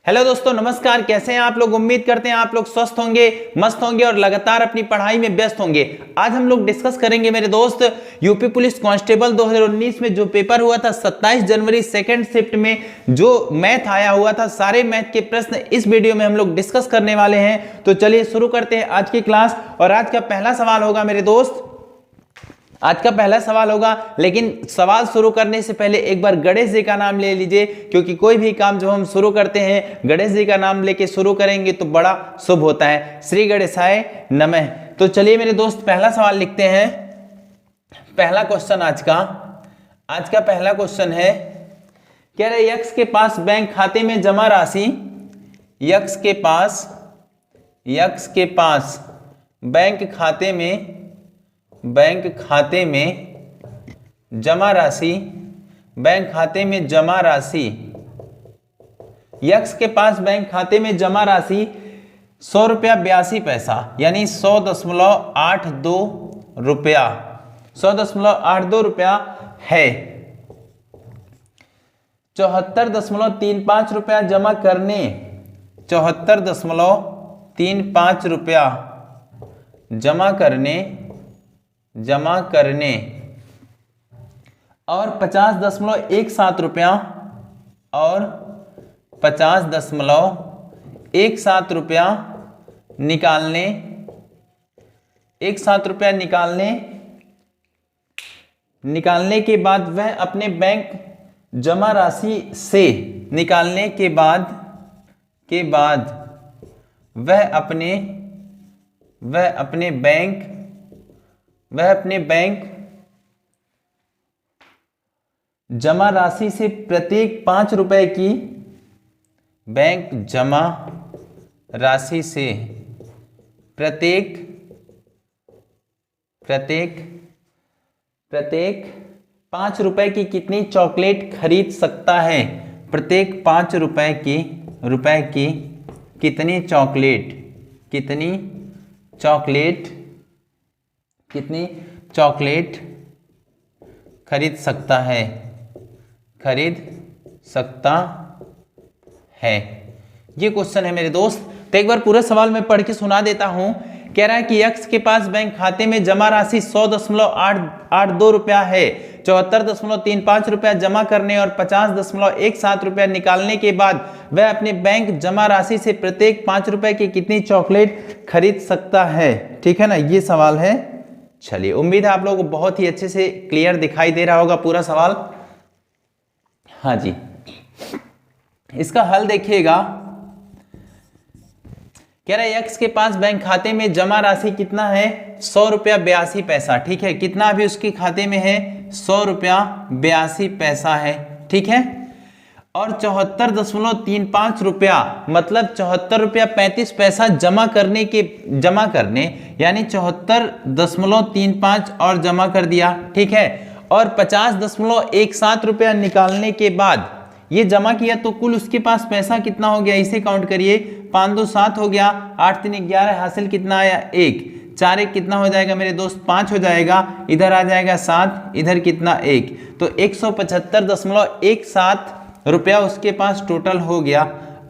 Hello दोस्तों, नमस्कार। कैसे हैं आप लोग? उम्मीद करते हैं आप लोग स्वस्थ होंगे, मस्त होंगे और लगातार अपनी पढ़ाई में व्यस्त होंगे। आज हम लोग डिस्कस करेंगे मेरे दोस्त यूपी पुलिस कांस्टेबल 2019 में जो पेपर हुआ था 27 जनवरी सेकंड शिफ्ट में जो मैथ आया हुआ था, सारे मैथ के प्रश्न इस वीडियो में हम लोग डिस्कस करने वाले हैं। तो चलिए शुरू करते हैं आज की क्लास। और आज का पहला सवाल होगा मेरे दोस्त, आज का पहला सवाल होगा, लेकिन सवाल शुरू करने से पहले एक बार गणेश जी का नाम ले लीजिए, क्योंकि कोई भी काम जो हम शुरू करते हैं गणेश जी का नाम लेके शुरू करेंगे तो बड़ा शुभ होता है। श्री गणेशाय नमः। तो चलिए मेरे दोस्त पहला सवाल लिखते हैं। पहला क्वेश्चन आज का पहला क्वेश्चन है, कह रहे यक्स के पास बैंक खाते में जमा राशि, यक्स के पास बैंक खाते में जमा राशि, यक्स के पास बैंक खाते में जमा राशि 100 रुपया 82 पैसा, यानी 100.82 रुपया, 100.82 रुपया है। 74.35 रुपया जमा करने, 74.35 रुपया जमा करने और 50.17 रुपया और 50.17 रुपया निकालने, 17 रुपया निकालने के बाद वह अपने बैंक जमा राशि से निकालने के बाद वह अपने बैंक जमा राशि से प्रत्येक 5 रुपए की, बैंक जमा राशि से प्रत्येक 5 रुपए की कितनी चॉकलेट खरीद सकता है? प्रत्येक 5 रुपए की कितनी चॉकलेट खरीद सकता है। ये क्वेश्चन है मेरे दोस्त। तो एक बार पूरा सवाल मैं पढ़ के सुना देता हूं। कह रहा है कि यक्स के पास बैंक खाते में जमा राशि 100.82 रुपया है। 74.35 रुपया जमा करने और 50.17 रुपया निकालने के बाद वह अपने बैंक जमा राशि से प्रत्येक 5 रुपए की कितनी चॉकलेट खरीद सकता है। ठीक है ना, ये सवाल है। चलिए, उम्मीद है आप लोगों को बहुत ही अच्छे से क्लियर दिखाई दे रहा होगा पूरा सवाल। हाँ जी, इसका हल देखिएगा। कह रहा है यक्स के पास बैंक खाते में जमा राशि कितना है? 100 रुपया 82 पैसा। ठीक है, कितना अभी उसके खाते में है? 100 रुपया 82 पैसा है। ठीक है, और 74.35 रुपया मतलब 74 रुपया 35 पैसा जमा करने यानी 74.35 और जमा कर दिया। ठीक है, और 50.17 रुपया निकालने के बाद ये जमा किया, तो कुल उसके पास पैसा कितना हो गया? इसे काउंट करिए। 5 2 7 हो गया, 8 3 11, हासिल कितना आया? 1, 4 1 कितना हो जाएगा मेरे दोस्त? 5 हो जाएगा। इधर आ जाएगा 7, इधर कितना? 1, तो 175.17 रुपया उसके पास टोटल हो गया।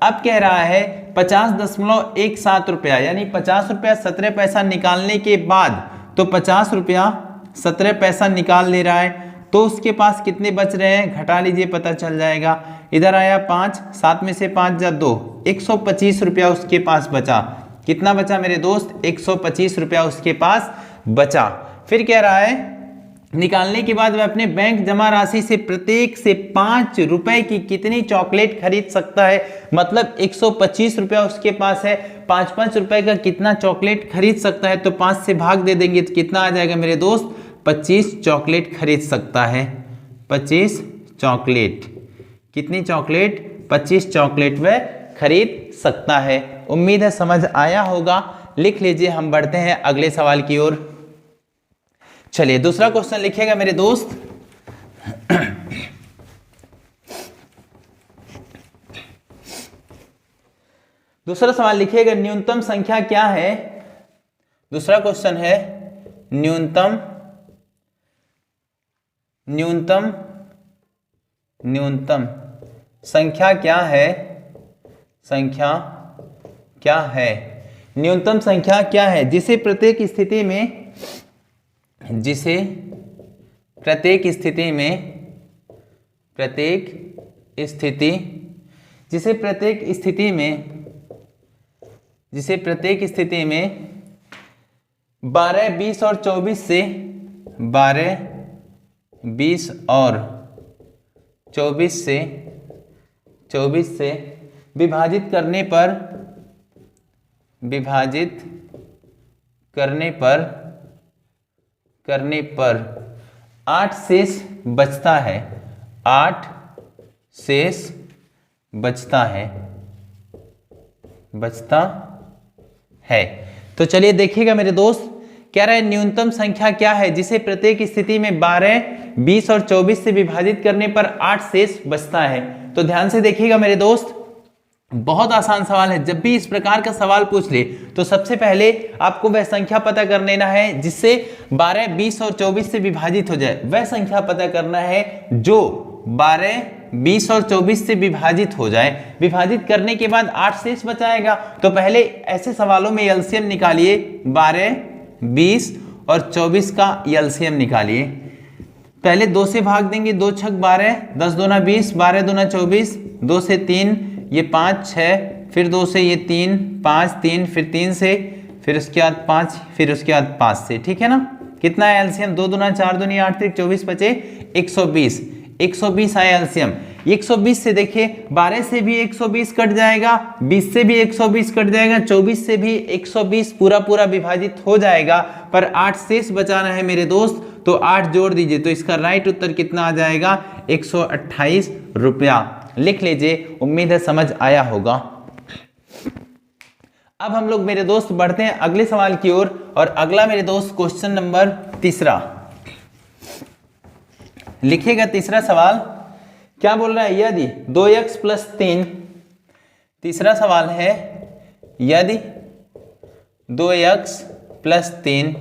अब कह रहा है 50.17 रुपया, यानी 50 रुपया 17 पैसा निकालने के बाद, तो 50 रुपया 17 पैसा निकाल ले रहा है, तो उसके पास कितने बच रहे हैं? घटा लीजिए, पता चल जाएगा। इधर आया 5, 7 में से 5 जा 2, 125 रुपया उसके पास बचा। कितना बचा मेरे दोस्त? 125 रुपया उसके पास बचा। फिर कह रहा है निकालने के बाद वह अपने बैंक जमा राशि से प्रत्येक से 5 रुपए की कितनी चॉकलेट खरीद सकता है? मतलब 125 रुपया उसके पास है, 5-5 रुपए का कितना चॉकलेट खरीद सकता है? तो 5 से भाग दे देंगे तो कितना आ जाएगा मेरे दोस्त? 25 चॉकलेट खरीद सकता है। 25 चॉकलेट, कितनी चॉकलेट? 25 चॉकलेट वह खरीद सकता है। उम्मीद है समझ आया होगा। लिख लीजिए, हम बढ़ते हैं अगले सवाल की ओर। चलिए, दूसरा क्वेश्चन लिखिएगा मेरे दोस्त। दूसरा सवाल लिखिएगा, न्यूनतम संख्या क्या है? दूसरा क्वेश्चन है न्यूनतम न्यूनतम न्यूनतम संख्या क्या है? संख्या क्या है, न्यूनतम संख्या क्या है जिसे प्रत्येक स्थिति में, जिसे प्रत्येक स्थिति में, जिसे प्रत्येक स्थिति में 12, 20 और 24 से 12, 20 और 24 से विभाजित करने पर 8 शेष बचता है, 8 शेष बचता है। तो चलिए देखिएगा मेरे दोस्त, कह रहा है न्यूनतम संख्या क्या है जिसे प्रत्येक स्थिति में 12, 20 और 24 से विभाजित करने पर 8 शेष बचता है। तो ध्यान से देखिएगा मेरे दोस्त, बहुत आसान सवाल है। जब भी इस प्रकार का सवाल पूछ ले तो सबसे पहले आपको वह संख्या पता कर लेना है जिससे 12, 20 और 24 से विभाजित हो जाए। वह संख्या पता करना है जो 12, 20 और 24 से विभाजित हो जाए। विभाजित करने के बाद 8 शेष बचाएगा। तो पहले ऐसे सवालों में एलसीएम निकालिए, 12, 20 और 24 का एलसीएम निकालिए। पहले 2 से भाग देंगे, 2 छक 12, 10 दूना 20, 12 दूना 24, 2 से 3 ये 5 6, फिर 2 से ये 3 5 3, फिर 3 से, फिर उसके बाद 5, फिर उसके बाद 5 से, ठीक है ना। कितना है एलसीएम, 2 दूना 4 दूनी 8 3 24 बचे 120 आया एलसीएम। 120 से देखिए 12 से भी 120 कट जाएगा, 20 से भी 120 कट जाएगा, 24 से भी 120 पूरा विभाजित हो जाएगा, पर 8 शेष बचाना है मेरे दोस्त। तो 8 जोड़ दीजिए, तो इसका राइट उत्तर कितना आ जाएगा, 128 रुपया। लिख लीजिए, उम्मीद है समझ आया होगा। अब हम लोग मेरे दोस्त बढ़ते हैं अगले सवाल की ओर, और अगला मेरे दोस्त क्वेश्चन नंबर 3 लिखिएगा। तीसरा सवाल क्या बोल रहा है, यदि 2x + 3, तीसरा सवाल है यदि 2x + 3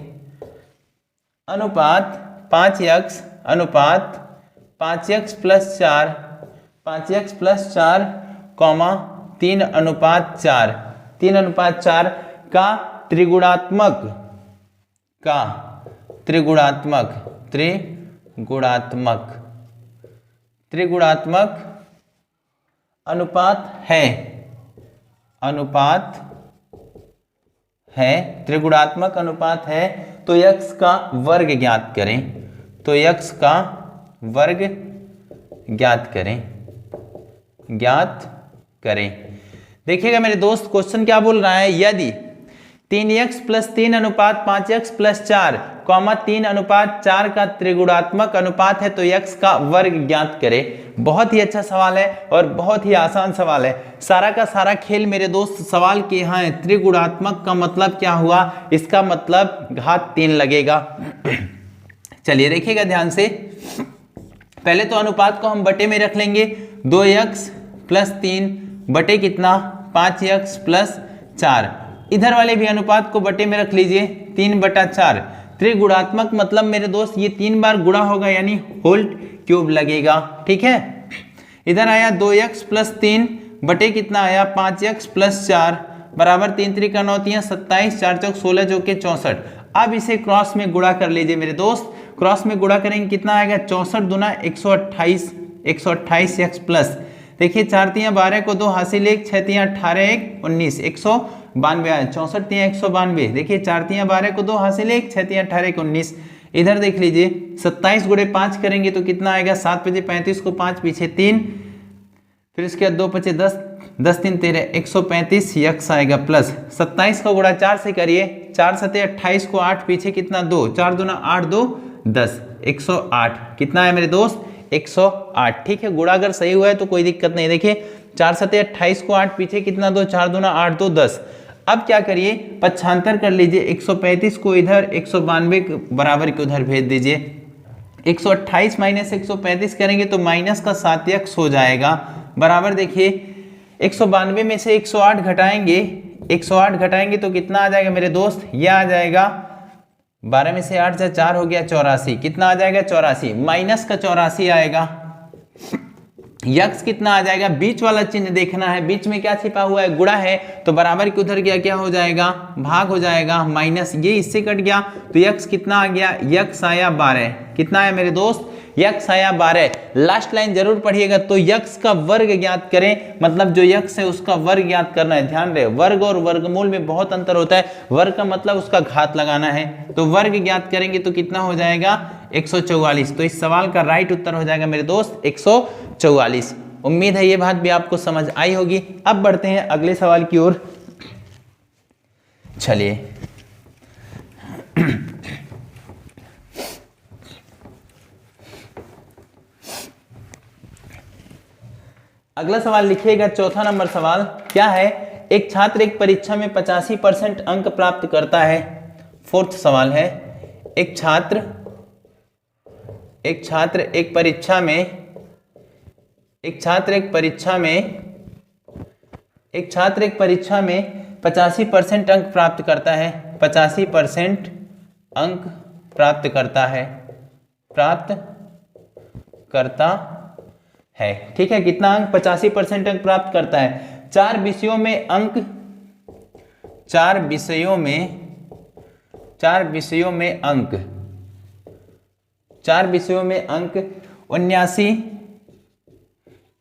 अनुपात 5x अनुपात 5x + 4 कॉमा 3:4 3:4 का त्रिगुणात्मक अनुपात है, त्रिगुणात्मक अनुपात है, तो x का वर्ग ज्ञात करें। तो x का वर्ग ज्ञात करें। देखिएगा मेरे दोस्त, क्वेश्चन क्या बोल रहा है, यदि 3x + 3 अनुपात 5x + 4 कॉमा 3:4 का त्रिगुणात्मक अनुपात है, तो x का वर्ग ज्ञात करें। बहुत ही अच्छा सवाल है और बहुत ही आसान सवाल है। सारा का सारा खेल मेरे दोस्त सवाल के यहाँ है। त्रिगुणात्मक का मतलब क्या हुआ, इसका मतलब घात 3 लगेगा। चलिए देखिएगा ध्यान से, पहले तो अनुपात को हम बटे में रख लेंगे। 2x + 3 बटे कितना, 5x + 4। इधर वाले भी अनुपात को बटे में रख लीजिए, 3/4। त्रिगुणात्मक मतलब मेरे दोस्त ये 3 बार गुणा होगा, यानी होल क्यूब लगेगा, ठीक है। इधर आया 2x + 3 बटे कितना आया, 5x + 4 बराबर 3 3 का 9 3 27, 4 चौक 16 जो के 64। अब इसे क्रॉस में गुणा कर लीजिए मेरे दोस्त। क्रॉस में गुणा करेंगे कितना आएगा, 64 दूना 128, 128x प्लस, देखिए 4 3 12 को 2 हासिल 1, 6 3 18 1 19, 192 आया, 64 3 192। देखिए 4 3 12 को 2 हासिल 1, 6 3 18 1 19। इधर देख लीजिए 27 गुणे 5 करेंगे तो कितना आएगा, 7 पचे 35 को 5 पीछे 3, फिर इसके बाद 2 पचे 10, 10 3 13 135 यक्स आएगा प्लस 27 को गुणा 4 से करिए, 4 7 28 को 8 पीछे कितना 2, 4 दूना 8 2 10, 108 कितना है मेरे दोस्त, 108। ठीक है, गुणा अगर सही हुआ है तो कोई दिक्कत नहीं। देखिए 4 7 28 को 8 पीछे कितना 2, 4 दूना 8 2 10। अब क्या करिए, पक्षांतर कर लीजिए, 135 को इधर 192 बराबर के उधर भेज दीजिए। 128 माइनस 135 करेंगे तो माइनस का 7x हो जाएगा बराबर, देखिए 192 में से 108 घटाएंगे, 108 घटाएंगे तो कितना आ जाएगा मेरे दोस्त, ये आ जाएगा 12 में से 8 से 4 हो गया 84, कितना आ जाएगा 84, माइनस का 84 आएगा। यक्स कितना आ जाएगा, बीच वाला चिन्ह देखना है, बीच में क्या छिपा हुआ है, गुणा है, तो बराबर के उधर गया क्या हो जाएगा, भाग हो जाएगा, माइनस ये इससे कट गया, तो यक्स कितना आ गया, यक्स आया 12। कितना आया मेरे दोस्त, यक्स आया 12। लास्ट लाइन जरूर पढ़िएगा। तो यक्स का वर्ग ज्ञात करें, मतलब जो यक्स है उसका वर्ग ज्ञात करना है। ध्यान रहे, वर्ग और वर्गमूल में बहुत अंतर होता है। वर्ग का मतलब उसका घात लगाना है, तो वर्ग ज्ञात करेंगे तो कितना हो जाएगा, 144। तो इस सवाल का राइट उत्तर हो जाएगा मेरे दोस्त 144। उम्मीद है ये बात भी आपको समझ आई होगी। अब बढ़ते हैं अगले सवाल की ओर। चलिए अगला सवाल लिखिएगा, चौथा नंबर सवाल क्या है, एक छात्र एक परीक्षा में 85% अंक प्राप्त करता है। फोर्थ सवाल है, एक छात्र एक परीक्षा में 85% अंक प्राप्त करता है। 85% अंक प्राप्त करता है, ठीक है। कितना अंक, 85% अंक प्राप्त करता है। चार विषयों में अंक 79,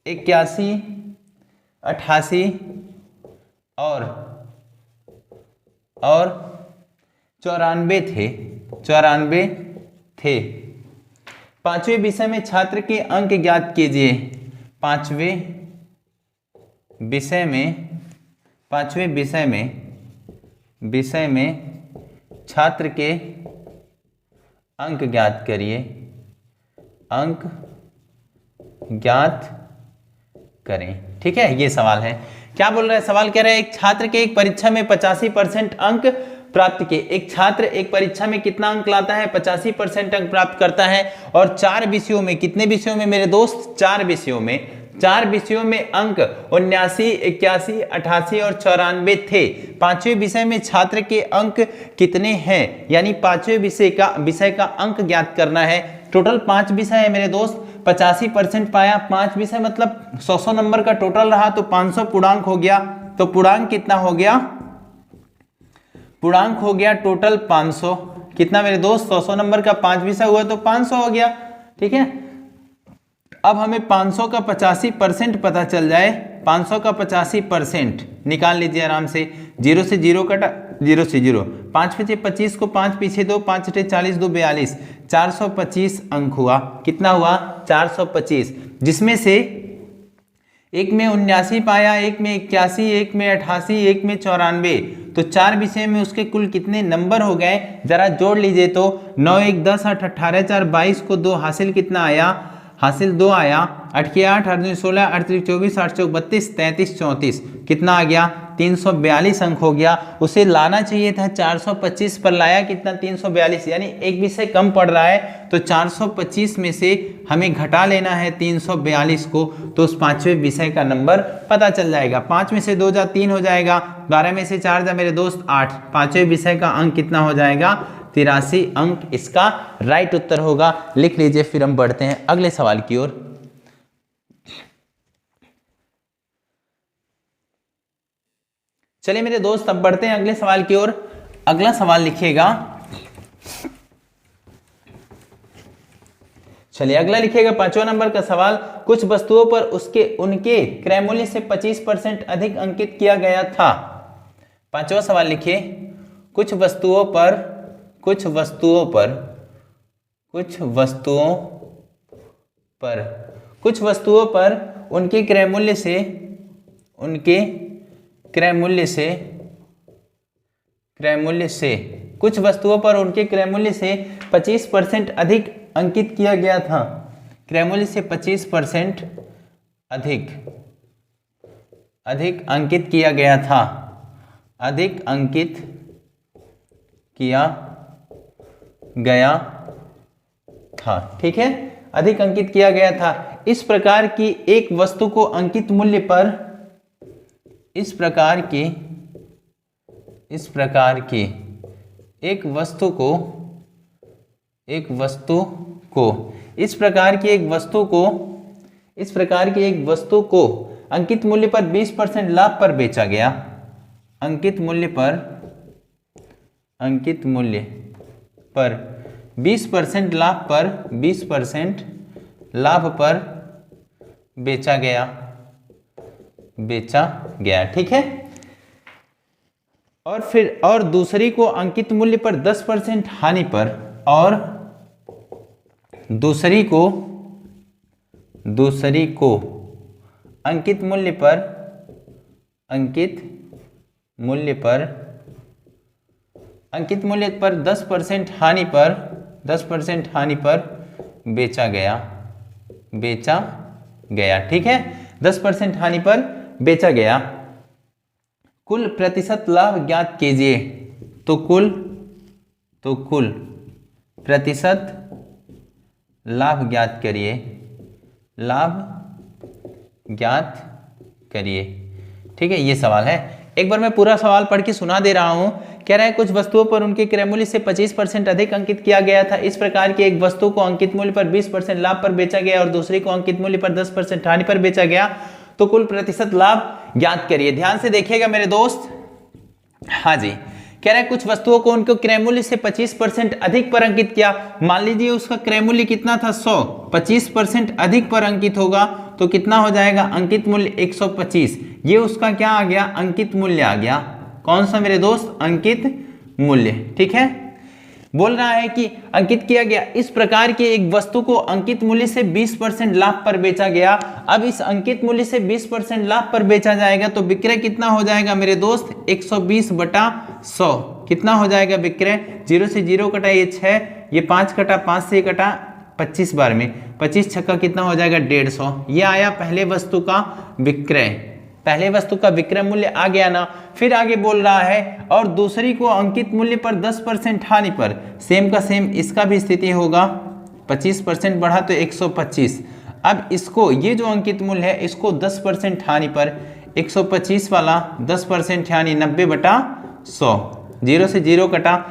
81, 88 और 94 थे। पांचवें विषय में छात्र के अंक ज्ञात कीजिए। पांचवें विषय में छात्र के अंक ज्ञात करिए, अंक ज्ञात करें, ठीक है। ये सवाल है, क्या बोल रहा है सवाल, कह रहा है एक छात्र के एक परीक्षा में 85% अंक प्राप्त किए। एक छात्र एक परीक्षा में कितना अंक लाता है, 85% अंक प्राप्त करता है। और चार विषयों में, कितने विषयों में मेरे दोस्त, चार विषयों में अंक 79, 81, 88 और 94 थे। पांचवें विषय में छात्र के अंक कितने हैं, यानी पांचवें विषय का अंक ज्ञात करना है। टोटल 5 विषय है मेरे दोस्त, 85% पाया, 5 विषय मतलब 100 नंबर का टोटल रहा, तो 500 पूर्णांक हो गया। तो पूर्णांक कितना हो गया, पूर्णांक हो गया टोटल 500। कितना मेरे दोस्त, 100 नंबर का 5 विषय हुआ तो 500 हो गया, ठीक है। अब हमें 500 का 85% पता चल जाए। 500 का 85% निकाल लीजिए आराम से। 0 से 0 कटा, 0 से 0, 5 पीछे 25 को 5 पीछे 2, 5 छठे 40, 2 42, 425 अंक हुआ। कितना हुआ, 425, जिसमें से एक में 79 पाया, एक में 81, एक में 88, एक में 94। तो चार विषय में उसके कुल कितने नंबर हो गए, जरा जोड़ लीजिए। तो 9, 1, 10, 8, 18, 4, 22 को 2 हासिल कितना आया, हासिल 2 आया। 8 के 8, 8 16, 8 24, 8 32, 33, 34, कितना आ गया, 342 अंक हो गया। उसे लाना चाहिए था 425 पर, लाया कितना, 342, यानी एक विषय कम पड़ रहा है। तो 425 में से हमें घटा लेना है 342 को, तो उस पांचवें विषय का नंबर पता चल जाएगा। 5 में से 2 जा 3 हो जाएगा, 12 में से 4 जा मेरे दोस्त 8। पांचवें विषय का अंक कितना हो जाएगा, 83 अंक इसका राइट उत्तर होगा। लिख लीजिए, फिर हम बढ़ते हैं अगले सवाल की ओर। चलिए मेरे दोस्त, अब बढ़ते हैं अगले सवाल की ओर। अगला सवाल लिखिएगा, चलिए अगला लिखिएगा 5वां नंबर का सवाल। कुछ वस्तुओं पर उनके क्रय मूल्य से 25% अधिक अंकित किया गया था। 5वां सवाल लिखिए, कुछ वस्तुओं पर उनके क्रय मूल्य से 25% अधिक अंकित किया गया था। क्रय मूल्य से 25% अधिक अंकित किया गया था। ठीक है, अधिक अंकित किया गया था। इस प्रकार की एक वस्तु को अंकित मूल्य पर, इस प्रकार की एक वस्तु को इस प्रकार की एक वस्तु को अंकित मूल्य पर 20% लाभ पर बेचा गया, अंकित मूल्य पर 20% लाभ पर बेचा गया, ठीक है। और दूसरी को अंकित मूल्य पर 10% हानि पर, और दूसरी को अंकित मूल्य पर 10% हानि पर बेचा गया, ठीक है। 10% हानि पर बेचा गया। कुल प्रतिशत लाभ ज्ञात कीजिए। तो कुल प्रतिशत लाभ ज्ञात करिए, ठीक है। ये सवाल है। एक बार मैं पूरा सवाल पढ़ के सुना दे रहा हूं। कह रहा है कुछ वस्तुओं पर उनके क्रय मूल्य से 25% अधिक अंकित किया गया था। इस प्रकार की एक वस्तु को अंकित मूल्य पर 20% लाभ पर बेचा गया और दूसरी को अंकित मूल्य पर 10% हानि पर बेचा गया, तो कुल प्रतिशत लाभ ज्ञात करिए। ध्यान से देखिएगा मेरे दोस्त। हाँ जी, कह रहा है कुछ वस्तुओं को उनके क्रय मूल्य से 25% अधिक पर अंकित किया। मान लीजिए उसका क्रय मूल्य कितना था 100, 25% अधिक पर अंकित होगा तो कितना हो जाएगा, अंकित मूल्य 125। ये उसका क्या आ गया, अंकित मूल्य आ गया। कौन सा मेरे दोस्त, अंकित मूल्य, ठीक है। बोल रहा है कि अंकित किया गया इस प्रकार की एक वस्तु को अंकित मूल्य से 20% लाभ पर बेचा गया। अब इस अंकित मूल्य से 20% लाभ पर बेचा जाएगा तो विक्रय कितना हो जाएगा मेरे दोस्त, 120/100 कितना हो जाएगा विक्रय। 0 से 0 कटा ये 6, ये 5 कटा, 5 से कटा 25 बार में, 25 छक्का कितना हो जाएगा 150। ये आया पहले वस्तु का विक्रय, पहले वस्तु का विक्रय मूल्य आ गया ना। फिर आगे बोल रहा है और दूसरी को अंकित मूल्य पर 10% हानि पर, सेम का सेम इसका भी स्थिति होगा। 25% बढ़ा तो 125। अब इसको ये जो अंकित मूल्य है इसको 10% हानि पर, 125 वाला 10% यानी 90/100। 0 से 0 कटा,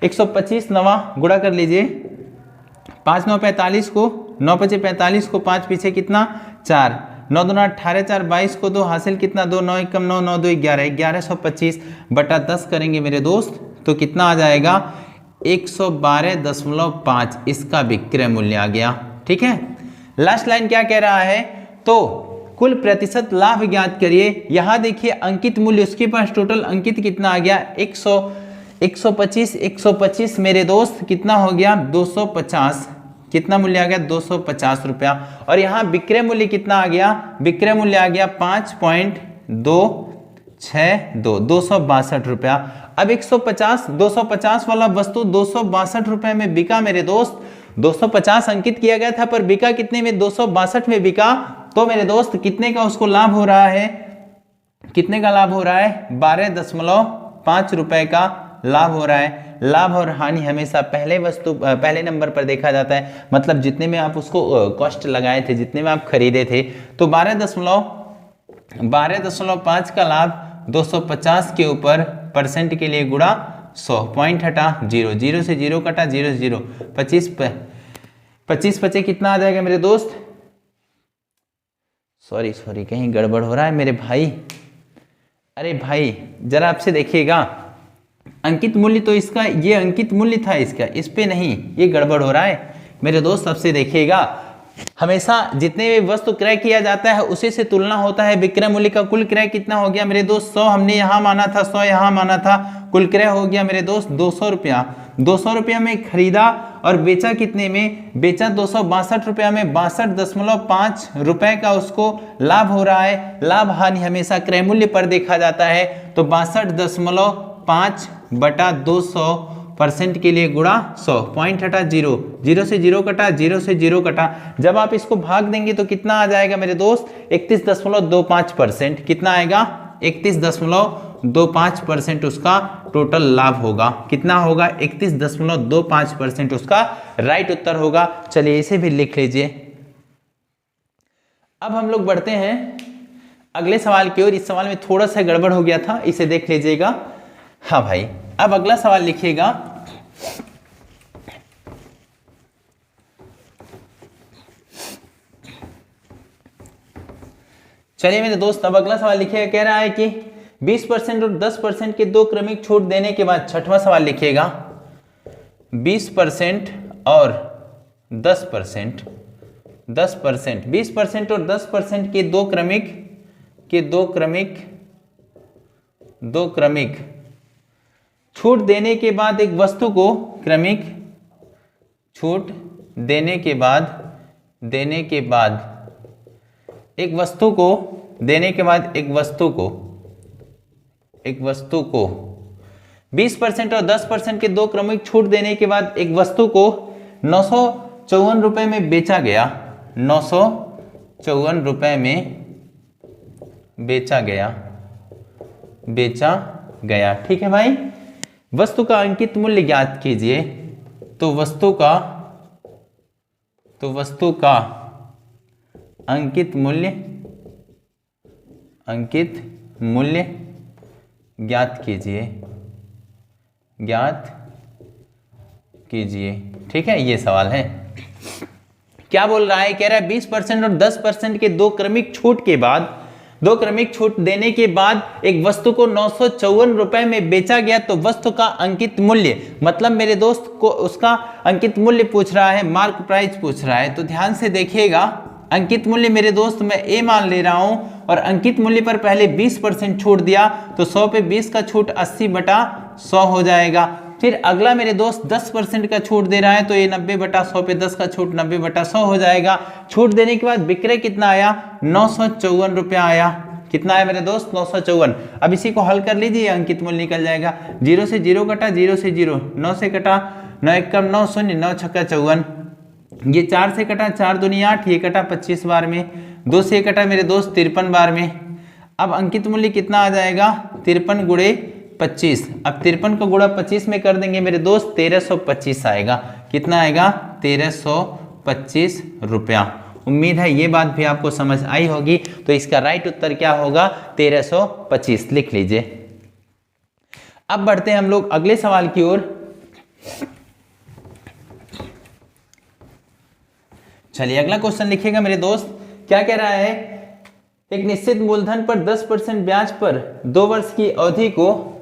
125 नवा गुणा कर लीजिए, 5 9 45 को, 9 5 45 को, 5 पीछे कितना 4, 9 दूना 18, 4 22 को 2 हासिल कितना 2, 9 1 9, 9 2 11, 1125/10 करेंगे मेरे दोस्त तो कितना आ जाएगा 112.5 इसका विक्रय मूल्य आ गया, ठीक है। लास्ट लाइन क्या कह रहा है, तो कुल प्रतिशत लाभ ज्ञात करिए। यहां देखिए अंकित मूल्य, उसके पास टोटल अंकित कितना आ गया 125 मेरे दोस्त कितना हो गया 250, कितना मूल्य आ गया 250 रुपया। और यहाँ विक्रय मूल्य कितना आ गया, विक्रय मूल्य आ गया 5.262, 262 रुपया। अब 250 वाला वस्तु 262 रुपए में बिका मेरे दोस्त। 250 अंकित किया गया था पर बिका कितने में, 262 में बिका। तो मेरे दोस्त कितने का उसको लाभ हो रहा है, कितने का लाभ हो रहा है 12.5 रुपए का लाभ हो रहा है। लाभ और हानि हमेशा पहले नंबर पर देखा जाता है, मतलब जितने में आप उसको कॉस्ट लगाए थे, जितने में आप खरीदे थे। तो 12.5 का लाभ 250 के ऊपर परसेंट के लिए गुणा 100, पॉइंट हटा 0, 0 से 0 कटा, 0 से 0, 25 बचे कितना आ जाएगा मेरे दोस्त, सॉरी कहीं गड़बड़ हो रहा है मेरे भाई। अरे भाई जरा आपसे देखिएगा, अंकित मूल्य तो इसका, ये अंकित मूल्य था इसका, इस पे नहीं, ये गड़बड़ हो रहा है मेरे दोस्त। सबसे देखिएगा, हमेशा जितने भी वस्तु क्रय किया जाता है उसी से तुलना होता है। विक्रय मूल्य का कुल क्रय कितना हो गया मेरे दोस्त, 100 हमने यहाँ माना था, 100 यहाँ माना था, कुल क्रय हो गया मेरे दोस्त 200 रुपया। 200 रुपया में खरीदा और बेचा कितने में, बेचा 262 रुपया में, 62.5 रुपए का उसको लाभ हो रहा है। लाभ हानि हमेशा क्रय मूल्य पर देखा जाता है। तो 62.5/200 परसेंट के लिए गुणा 100, पॉइंट हटा 0, 0 से 0 कटा, 0 से 0 कटा। जब आप इसको भाग देंगे तो कितना आ जाएगा मेरे दोस्त 31.25%। कितना आएगा 31.25% उसका टोटल लाभ होगा। कितना होगा 31.25% उसका राइट उत्तर होगा। चलिए इसे भी लिख लीजिए। अब हम लोग बढ़ते हैं अगले सवाल की ओर। इस सवाल में थोड़ा सा गड़बड़ हो गया था, इसे देख लीजिएगा। हाँ भाई, अब अगला सवाल लिखिएगा। चलिए मेरे दोस्त, अब अगला सवाल लिखिएगा। कह रहा है कि 20% और 10% के दो क्रमिक छूट देने के बाद, छठवां सवाल लिखिएगा, 20% और 10%, 20% और 10% के दो क्रमिक छूट देने के बाद एक वस्तु को छूट देने के बाद एक वस्तु को 20% और 10% के दो क्रमिक छूट देने के बाद एक वस्तु को 954 रुपए में बेचा गया, 954 रुपए में बेचा गया। ठीक है भाई, वस्तु का अंकित मूल्य ज्ञात कीजिए। तो वस्तु का अंकित मूल्य ज्ञात कीजिए। ठीक है, ये सवाल है। क्या बोल रहा है? कह रहा है 20% और 10% के दो क्रमिक छूट देने के बाद एक वस्तु को 954 रुपए में बेचा गया, तो वस्तु का अंकित मूल्य, मतलब मेरे दोस्त को उसका अंकित मूल्य पूछ रहा है, मार्क प्राइस पूछ रहा है। तो ध्यान से देखिएगा, अंकित मूल्य मेरे दोस्त मैं ए मान ले रहा हूं और अंकित मूल्य पर पहले 20% छूट दिया, तो 100 पे 20 का छूट 80/100 हो जाएगा। फिर अगला मेरे दोस्त 10% का छूट दे रहा है, तो ये 90/100 पे 10 का छूट 90/100 हो जाएगा। छूट देने के बाद विक्रय कितना आया? 954 रुपया आया। कितना है मेरे दोस्त? 954। अब इसी को हल कर लीजिए, अंकित मूल्य निकल जाएगा। 0 से 0 कटा, 0 से 0, 9 से कटा, 9 एकम 9 शून्य, 9 छक्का 54। ये 4 से कटा, 4 दूनी 8, ये कटा 25 बार में। 2 से कटा मेरे दोस्त 53 बार में। अब अंकित मूल्य कितना आ जाएगा? 53 गुणे 25। अब 53 को गुणा 25 में कर देंगे मेरे दोस्त, 1325 आएगा। कितना आएगा? 1325 रुपया। उम्मीद है ये बात भी आपको समझ आई होगी। तो इसका राइट उत्तर क्या होगा? 1325 लिख लीजिए। अब बढ़ते हैं हम लोग अगले सवाल की ओर। चलिए अगला क्वेश्चन लिखिएगा मेरे दोस्त। क्या कह रहा है? एक निश्चित मूलधन पर 10% ब्याज पर 2 वर्ष की अवधि को,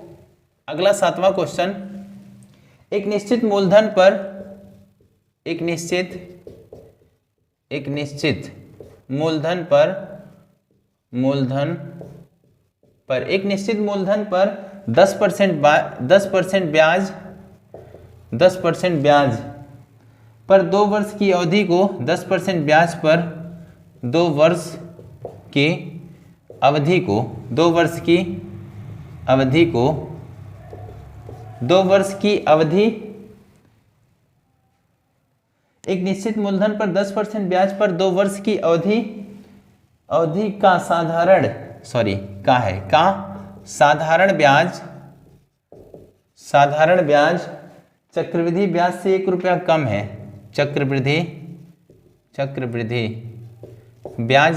अगला 7वां क्वेश्चन, एक निश्चित मूलधन पर एक निश्चित मूलधन पर 10% ब्याज पर 2 वर्ष की अवधि को, 10% ब्याज पर 2 वर्ष की अवधि को, 2 वर्ष की अवधि, एक निश्चित मूलधन पर 10% ब्याज पर 2 वर्ष की अवधि का साधारण ब्याज चक्रवृद्धि ब्याज से 1 रुपया कम है। चक्रवृद्धि ब्याज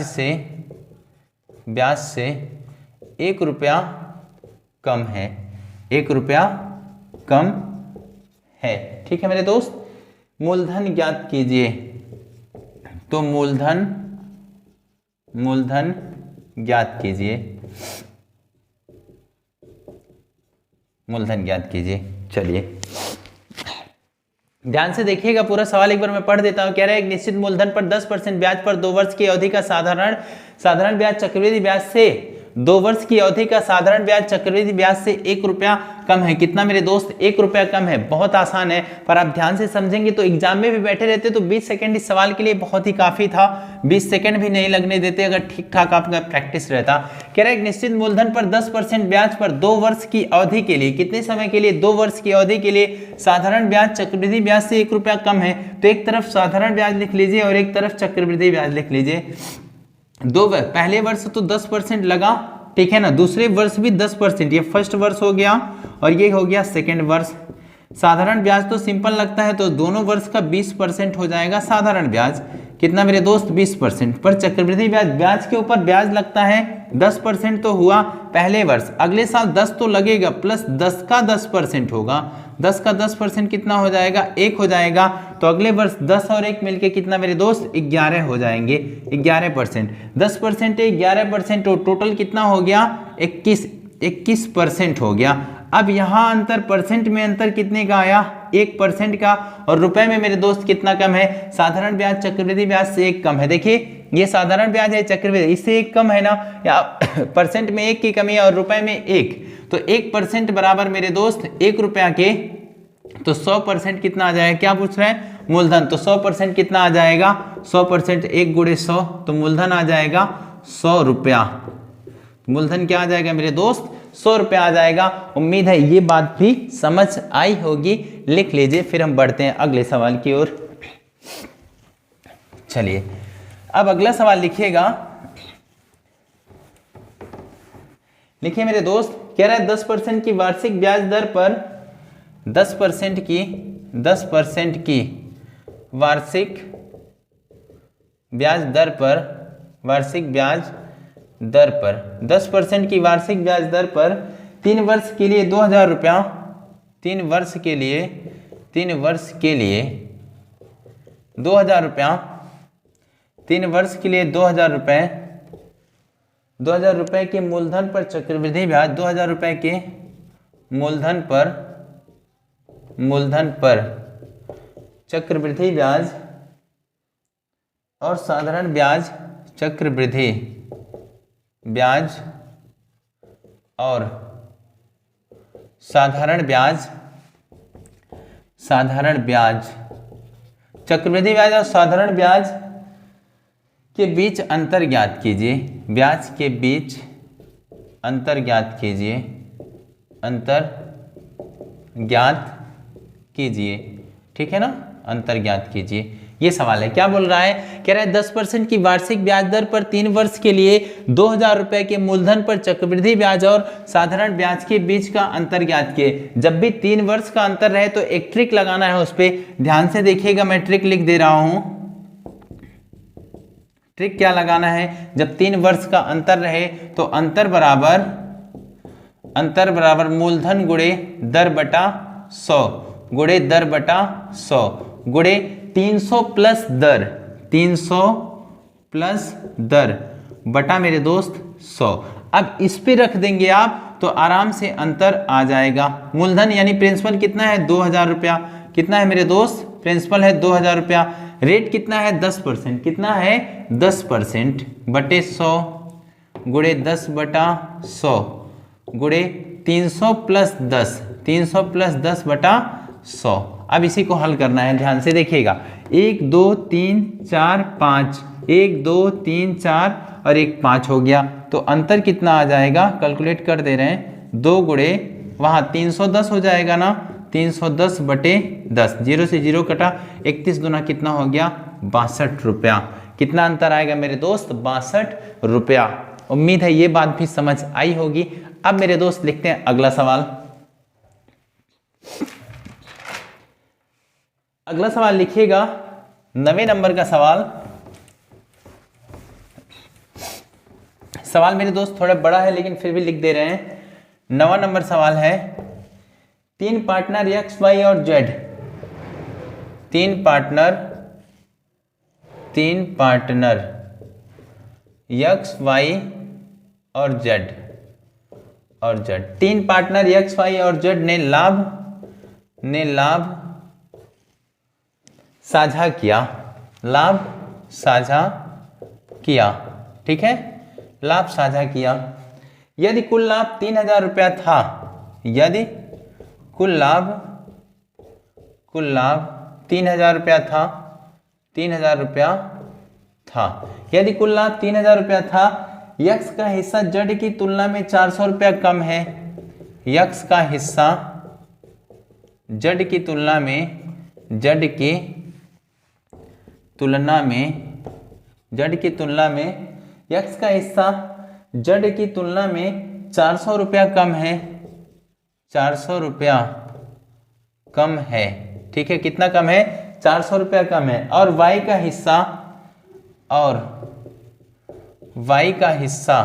से 1 रुपया कम है, 1 रुपया कम है। ठीक है मेरे दोस्त, मूलधन ज्ञात कीजिए। तो मूलधन ज्ञात कीजिए। चलिए ध्यान से देखिएगा, पूरा सवाल एक बार मैं पढ़ देता हूं। कह रहा है एक निश्चित मूलधन पर 10% ब्याज पर 2 वर्ष की अवधि का साधारण ब्याज चक्रवृद्धि ब्याज से 2 वर्ष की अवधि का साधारण ब्याज चक्रवृद्धि ब्याज से 1 रुपया कम है। कितना मेरे दोस्त? 1 रुपया कम है। बहुत आसान है, पर आप ध्यान से समझेंगे तो एग्जाम में भी बैठे रहते तो 20 सेकंड इस सवाल के लिए बहुत ही काफी था। 20 सेकंड भी नहीं लगने देते अगर ठीक ठाक आपका प्रैक्टिस रहता। कह रहा है एक निश्चित मूलधन पर 10% ब्याज पर 2 वर्ष की अवधि के लिए, कितने समय के लिए? 2 वर्ष की अवधि के लिए साधारण ब्याज चक्रवृद्धि ब्याज से 1 रुपया कम है। तो एक तरफ साधारण ब्याज लिख लीजिए और एक तरफ चक्रवृद्धि ब्याज लिख लीजिए। पहले वर्ष तो 10% लगा, ठीक है ना, दूसरे वर्ष भी 10%, ये फर्स्ट वर्ष हो गया और ये हो गया सेकेंड वर्ष। साधारण ब्याज तो सिंपल लगता है, तो दोनों वर्ष का 20% हो जाएगा साधारण ब्याज। कितना मेरे दोस्त? 20%। पर चक्रवृद्धि ब्याज के ऊपर ब्याज लगता है 10% तो हुआ पहले वर्ष, अगले साल 10 तो लगेगा, प्लस 10 का 10% होगा, 10 का 10% कितना हो जाएगा, 1 हो जाएगा। तो अगले वर्ष 10 और 1 मिलके कितना मेरे दोस्त, 11 हो जाएंगे, 11%। 10% 11% तो टोटल कितना हो गया, 21% हो गया। अब यहाँ अंतर परसेंट में अंतर कितने का आया, 1% का, और रुपए में मेरे दोस्त कितना कम है, साधारण ब्याज चक्रवृद्धि ब्याज से 1 कम है। देखिए ये साधारण ब्याज है, चक्रवृद्धि इससे 1 कम है ना, या परसेंट में 1 की कमी है और रुपए में 1, तो 1% बराबर मेरे दोस्त 1 रुपया के, तो 100% कितना आ जाएगा, क्या पूछ रहे हैं, मूलधन। तो 100% कितना आ जाएगा, 100% 1 गुणे 100, तो मूलधन आ जाएगा 100 रुपया। मूलधन क्या आ जाएगा मेरे दोस्त, 100 रुपया आ जाएगा। उम्मीद है ये बात भी समझ आई होगी, लिख लीजिए, फिर हम बढ़ते हैं अगले सवाल की ओर। चलिए अब अगला सवाल लिखिएगा, लिखिए मेरे दोस्त, कह रहा है 10% की वार्षिक ब्याज दर पर 10% की वार्षिक ब्याज दर पर 10% की वार्षिक ब्याज दर पर 3 वर्ष के लिए 2000 रुपया, 3 वर्ष के लिए 2000 रुपया, 3 वर्ष के लिए 2000 रुपये, 2000 रुपये के मूलधन पर चक्रवृद्धि ब्याज, 2000 रुपये के मूलधन पर चक्रवृद्धि ब्याज और साधारण ब्याज, चक्रवृद्धि ब्याज और साधारण ब्याज, चक्रवृद्धि ब्याज और साधारण ब्याज के बीच अंतर ज्ञात कीजिए, ब्याज के बीच अंतर ज्ञात कीजिए, ठीक है ना, अंतर ज्ञात कीजिए। ये सवाल है, क्या बोल रहा है, कह रहा है 10% की वार्षिक ब्याज दर पर 3 वर्ष के लिए 2000 रुपए के मूलधन पर चक्रवृद्धि ब्याज और साधारण ब्याज के बीच का अंतर ज्ञात किए। जब भी 3 वर्ष का अंतर रहे तो एक ट्रिक लगाना है उस पर, ध्यान से देखिएगा, मैं ट्रिक लिख दे रहा हूं। ट्रिक क्या लगाना है, जब 3 वर्ष का अंतर रहे तो अंतर बराबर मूलधन गुणे दर बटा 100 गुणे दर बटा 100 गुणे 300 प्लस दर बटा मेरे दोस्त 100। अब इस पे रख देंगे आप तो आराम से अंतर आ जाएगा। मूलधन यानी प्रिंसिपल कितना है, 2000 रुपया, कितना है मेरे दोस्त, प्रिंसिपल है 2000 रुपया, रेट कितना है 10%, कितना है 10% बटे 100 गुणे 10 बटा 100 गुणे 300 प्लस 10 बटा 100। अब इसी को हल करना है, ध्यान से देखिएगा, 1 2 3 4 5, 1 2 3 4 और 1 5 हो गया, तो अंतर कितना आ जाएगा, कैलकुलेट कर दे रहे हैं, 2 गुणे वहाँ 310 हो जाएगा ना, 310 बटे 10, 0 से 0 कटा, 31 गुना कितना हो गया, 62 रुपया। कितना अंतर आएगा मेरे दोस्त, 62 रुपया। उम्मीद है ये बात भी समझ आई होगी। अब मेरे दोस्त लिखते हैं अगला सवाल। अगला सवाल लिखिएगा, 9वें नंबर का सवाल मेरे दोस्त थोड़ा बड़ा है लेकिन फिर भी लिख दे रहे हैं। 9वां नंबर सवाल है, 3 पार्टनर एक्स वाई और जेड, 3 पार्टनर एक्स वाई और जेड 3 पार्टनर एक्स वाई और जेड ने लाभ साझा किया, ठीक है, लाभ साझा किया। यदि कुल लाभ 3000 रुपया था, यदि कुल लाभ 3000 रुपया था, 3000 रुपया था, यदि कुल लाभ 3000 रुपया था, यक्स का हिस्सा जेड की तुलना में 400 रुपया कम है, यक्स का हिस्सा जेड की तुलना में 400 रुपया कम है, 400 रुपया कम है, ठीक है, कितना कम है, 400 रुपया कम है, और y का हिस्सा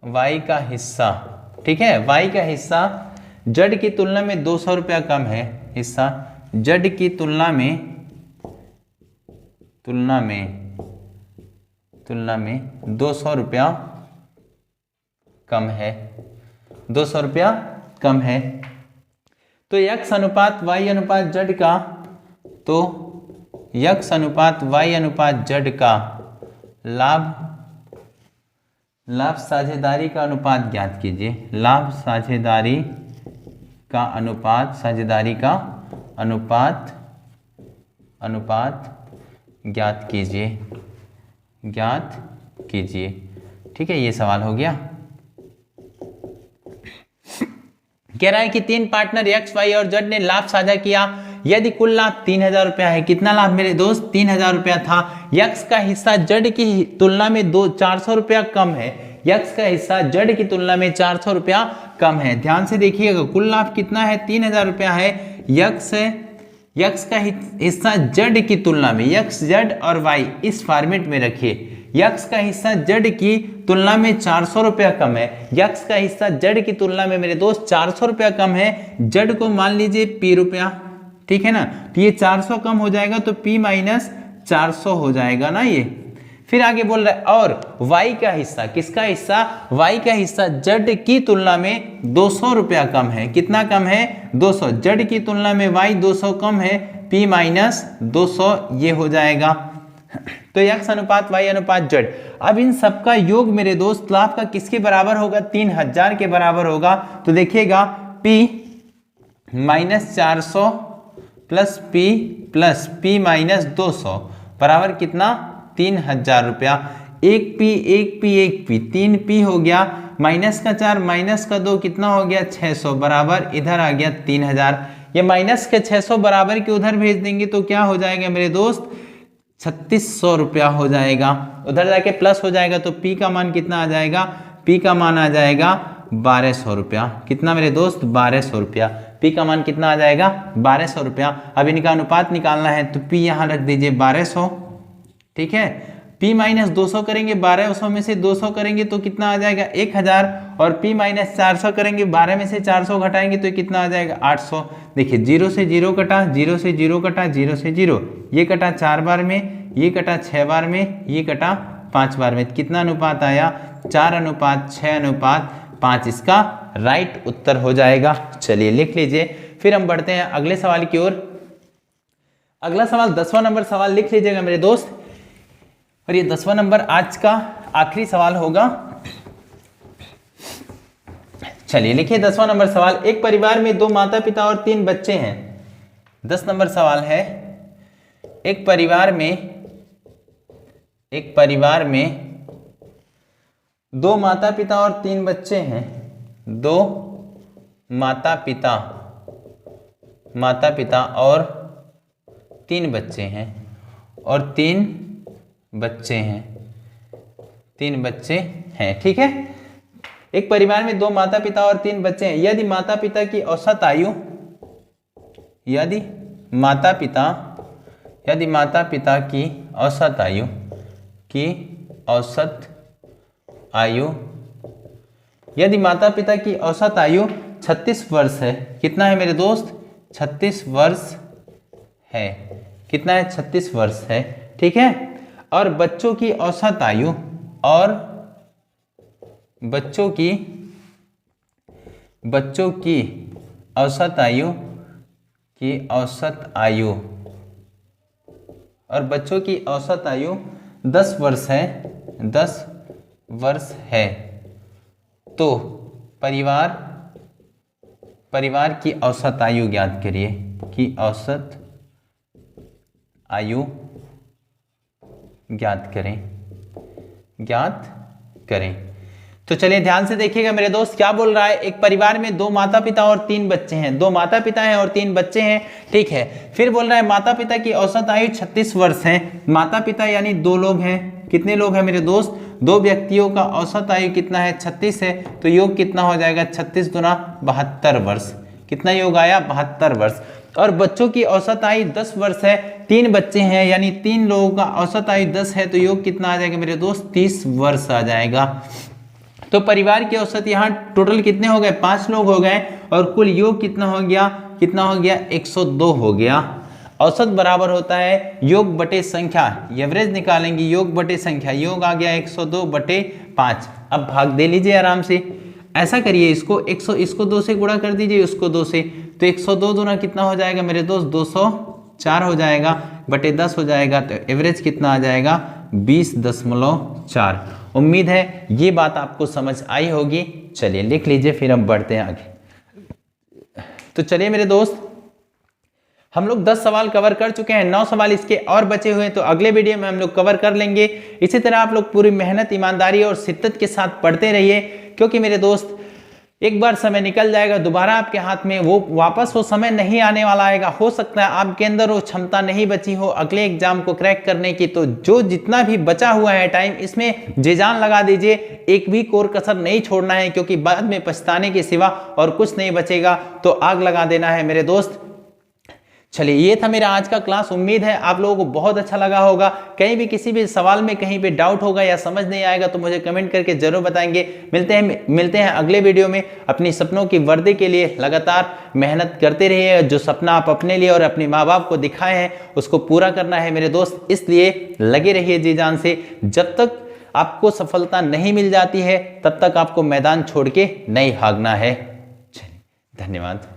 y का हिस्सा, ठीक है, y का हिस्सा z की तुलना में 200 रुपया कम है, हिस्सा z की तुलना में 200 रुपया कम है, 200 रुपया कम है। तो x अनुपात y अनुपात z का, तो x अनुपात y अनुपात z का लाभ साझेदारी का अनुपात ज्ञात कीजिए। लाभ साझेदारी का अनुपात ज्ञात कीजिए। ठीक है, ये सवाल हो गया। कह रहा है कि 3 पार्टनर x, y और z ने लाभ साझा किया यदि कुल लाभ 3000 रुपया है। कितना लाभ मेरे दोस्त? 3000 रुपया था। x का हिस्सा z की तुलना में 400 रुपया कम है। x का हिस्सा z की तुलना में 400 रुपया कम है। ध्यान से देखिएगा, कुल लाभ कितना है? 3000 रुपया है। x का हिस्सा z की तुलना में, x, z और y इस फॉर्मेट में रखिए। x का हिस्सा z की तुलना में 400 रुपया कम है। x का हिस्सा z की तुलना में मेरे दोस्त 400 रुपया कम है। z को मान लीजिए p रुपया, ठीक है ना। तो ये 400 कम हो जाएगा तो p माइनस 400 हो जाएगा ना ये। फिर आगे बोल रहा है और y का हिस्सा, किसका हिस्सा? y का हिस्सा z की तुलना में 200 रुपया कम है। कितना कम है? 200। z की तुलना में y 200 कम है, p माइनस 200 ये हो जाएगा। तो x अनुपात y अनुपात z, अब इन सबका योग मेरे दोस्त लाभ का किसके बराबर होगा? 3000 के बराबर होगा। तो देखिएगा p minus 400 plus p minus 200 बराबर कितना? 3000 रुपया। एक p 3p हो गया, माइनस का 4 माइनस का 2 कितना हो गया? 600 बराबर इधर आ गया 3000। ये माइनस के 600 बराबर के उधर भेज देंगे तो क्या हो जाएगा मेरे दोस्त? 3600 रुपया हो जाएगा। उधर जाके प्लस हो जाएगा तो p का मान कितना आ जाएगा? p का मान आ जाएगा 1200 रुपया। कितना मेरे दोस्त? 1200 रुपया। p का मान कितना आ जाएगा? 1200 रुपया। अब इनका अनुपात निकालना है तो p यहाँ रख दीजिए 1200, ठीक है। p माइनस 200 करेंगे, 1200 में से 200 करेंगे तो कितना आ जाएगा? 1000। और p माइनस 400 करेंगे, 12 में से 400 घटाएंगे तो कितना आ जाएगा? 800। देखिए 0 से 0 कटा, 0 से 0 कटा, 0 से 0, ये कटा 4 बार में, ये कटा 6 बार में, ये कटा 5 बार में। कितना अनुपात आया? 4 अनुपात 6 अनुपात 5 इसका राइट उत्तर हो जाएगा। चलिए लिख लीजिए। फिर हम बढ़ते हैं अगले सवाल की ओर। अगला सवाल 10वां नंबर सवाल लिख लीजिएगा मेरे दोस्त, और ये 10वां नंबर आज का आखिरी सवाल होगा। चलिए लिखिए 10वां नंबर सवाल। एक परिवार में 2 माता पिता और 3 बच्चे हैं। 10 नंबर सवाल है, एक परिवार में 2 माता पिता और 3 बच्चे हैं। 2 माता पिता और 3 बच्चे हैं, और 3 बच्चे हैं, ठीक है। एक परिवार में 2 माता पिता और 3 बच्चे हैं। यदि माता पिता की औसत आयु, यदि माता पिता की औसत आयु 36 वर्ष है। कितना है मेरे दोस्त? 36 वर्ष है। कितना है? 36 वर्ष है, ठीक है। और बच्चों की औसत आयु, और बच्चों की औसत आयु 10 वर्ष है, 10 वर्ष है। तो परिवार की औसत आयु ज्ञात करिए, कि औसत आयु ज्ञात करें। तो चलिए ध्यान से देखिएगा मेरे दोस्त, क्या बोल रहा है? एक परिवार में 2 माता पिता और 3 बच्चे हैं। 2 माता पिता हैं और 3 बच्चे हैं, ठीक है। फिर बोल रहा है माता पिता की औसत आयु 36 वर्ष है। माता पिता यानी 2 लोग हैं। कितने लोग हैं मेरे दोस्त? 2 व्यक्तियों का औसत आयु कितना है? 36 है। तो योग कितना हो जाएगा? 36 गुना 72 वर्ष। कितना योग आया? 72 वर्ष। और बच्चों की औसत आयु 10 वर्ष है। 3 बच्चे हैं यानी 3 लोगों का औसत आयु 10 है, तो योग कितना आ जाएगा मेरे दोस्त? 30 वर्ष आ जाएगा। तो परिवार के औसत यहाँ टोटल कितने हो गए, 5 लोग हो गए और कुल योग कितना हो गया, 102 हो गया। औसत बराबर होता है योग बटे संख्या, एवरेज निकालेंगे योग बटे संख्या, योग आ गया 102 बटे 5। अब भाग दे लीजिए आराम से, ऐसा करिए इसको 100 इसको 2 से गुणा कर दीजिए, उसको 2 से, तो 102 दूना कितना हो जाएगा मेरे दोस्त, 204 हो जाएगा बटे 10 हो जाएगा, तो एवरेज कितना आ जाएगा 20.4। उम्मीद है ये बात आपको समझ आई होगी। चलिए लिख लीजिए, फिर हम बढ़ते हैं आगे। तो चलिए मेरे दोस्त, हम लोग 10 सवाल कवर कर चुके हैं, 9 सवाल इसके और बचे हुए हैं, तो अगले वीडियो में हम लोग कवर कर लेंगे। इसी तरह आप लोग पूरी मेहनत, ईमानदारी और शिद्दत के साथ पढ़ते रहिए, क्योंकि मेरे दोस्त एक बार समय निकल जाएगा, दोबारा आपके हाथ में वो वापस वो समय नहीं आने वाला आएगा। हो सकता है आपके अंदर वो क्षमता नहीं बची हो अगले एग्जाम को क्रैक करने की, तो जो जितना भी बचा हुआ है टाइम, इसमें जी जान लगा दीजिए, एक भी कोर कसर नहीं छोड़ना है, क्योंकि बाद में पछताने के सिवा और कुछ नहीं बचेगा, तो आग लगा देना है मेरे दोस्त। चलिए ये था मेरा आज का क्लास, उम्मीद है आप लोगों को बहुत अच्छा लगा होगा। कहीं भी किसी भी सवाल में कहीं पे डाउट होगा या समझ नहीं आएगा तो मुझे कमेंट करके जरूर बताएंगे। मिलते हैं अगले वीडियो में। अपनी सपनों की वर्दी के लिए लगातार मेहनत करते रहिए, जो सपना आप अपने लिए और अपने माँ बाप को दिखाए हैं उसको पूरा करना है मेरे दोस्त, इसलिए लगे रहिए जी जान से। जब तक आपको सफलता नहीं मिल जाती है तब तक आपको मैदान छोड़ के नहीं भागना है। चलिए धन्यवाद।